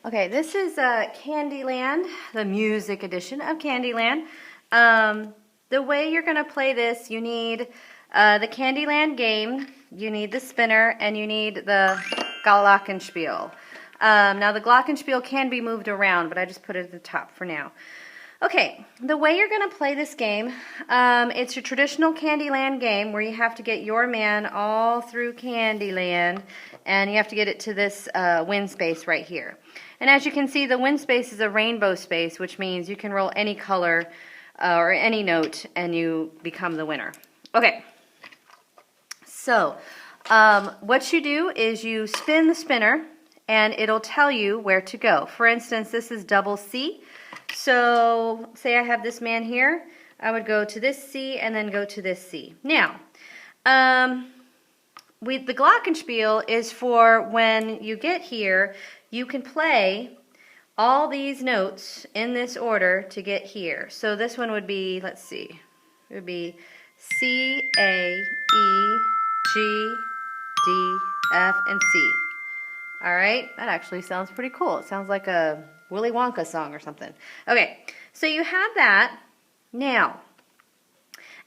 Okay, this is Candyland, the music edition of Candyland. The way you're going to play this, you need the Candyland game, you need the spinner, and you need the glockenspiel. Now the glockenspiel can be moved around, but I just put it at the top for now. Okay, the way you're going to play this game, it's your traditional Candyland game where you have to get your man all through Candyland, and you have to get it to this win space right here. And as you can see, the win space is a rainbow space, which means you can roll any color or any note and you become the winner. Okay, so what you do is you spin the spinner and it'll tell you where to go. For instance, this is double C. So say I have this man here, I would go to this C and then go to this C. Now, the glockenspiel is for when you get here, you can play all these notes in this order to get here. So this one would be, let's see, it would be C, A, E, G, D, F, and C. All right, that actually sounds pretty cool. It sounds like a Willy Wonka song or something. Okay, so you have that. Now,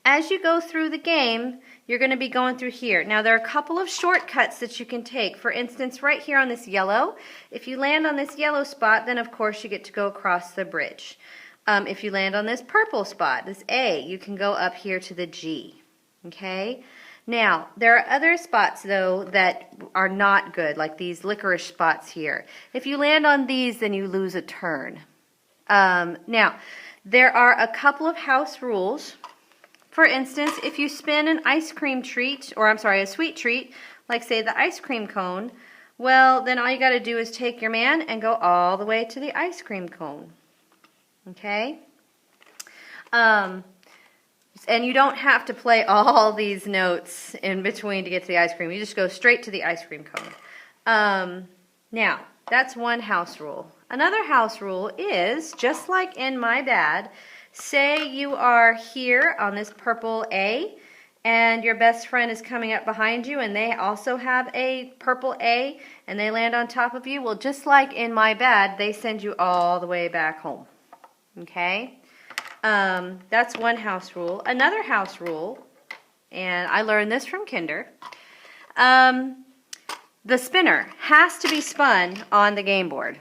as you go through the game, you're going to be going through here. Now, there are a couple of shortcuts that you can take. For instance, right here on this yellow, if you land on this yellow spot, then of course you get to go across the bridge. If you land on this purple spot, this A, you can go up here to the G. Okay? Now, there are other spots, though, that are not good, like these licorice spots here. If you land on these, then you lose a turn. Now, there are a couple of house rules. For instance, if you spin an ice cream treat, or I'm sorry, a sweet treat, like say the ice cream cone, well, then all you got to do is take your man and go all the way to the ice cream cone. Okay? And you don't have to play all these notes in between to get to the ice cream. You just go straight to the ice cream cone. Now, that's one house rule. Another house rule is, just like in My Bad, say you are here on this purple A, and your best friend is coming up behind you, and they also have a purple A, and they land on top of you. Well, just like in My Bad, they send you all the way back home. Okay? That's one house rule. Another house rule, and I learned this from Kinder, the spinner has to be spun on the game board.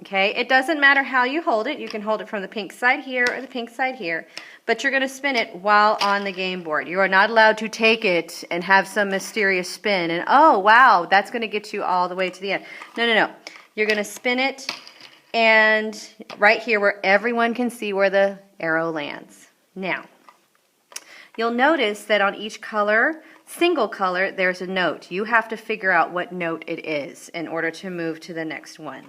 Okay, it doesn't matter how you hold it. You can hold it from the pink side here or the pink side here, but you're going to spin it while on the game board. You are not allowed to take it and have some mysterious spin and, oh, wow, that's going to get you all the way to the end. No, no, no. You're going to spin it and right here where everyone can see where the arrow lands. Now, you'll notice that on each color, single color, there's a note. You have to figure out what note it is in order to move to the next one.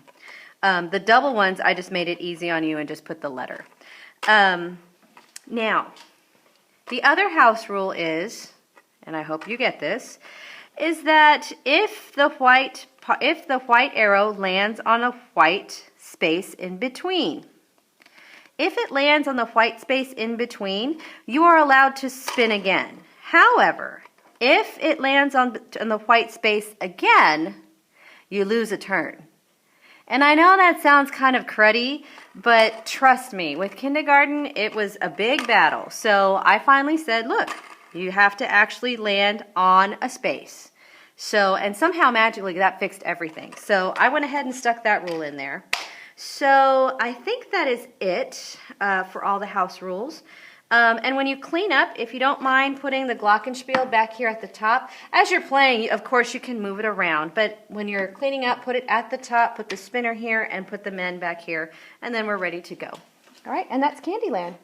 The double ones, I just made it easy on you and just put the letter. Now, the other house rule is, and I hope you get this, is that if the white arrow lands on a white space in between, if it lands on the white space in between, you are allowed to spin again. However, if it lands on the white space again, you lose a turn. And I know that sounds kind of cruddy, but trust me, with kindergarten, it was a big battle. So I finally said, look, you have to actually land on a space. So, and somehow magically that fixed everything. So I went ahead and stuck that rule in there. So I think that is it for all the house rules. And when you clean up, if you don't mind putting the glockenspiel back here at the top, as you're playing, of course, you can move it around. But when you're cleaning up, put it at the top, put the spinner here, and put the men back here, and then we're ready to go. All right, and that's Candyland.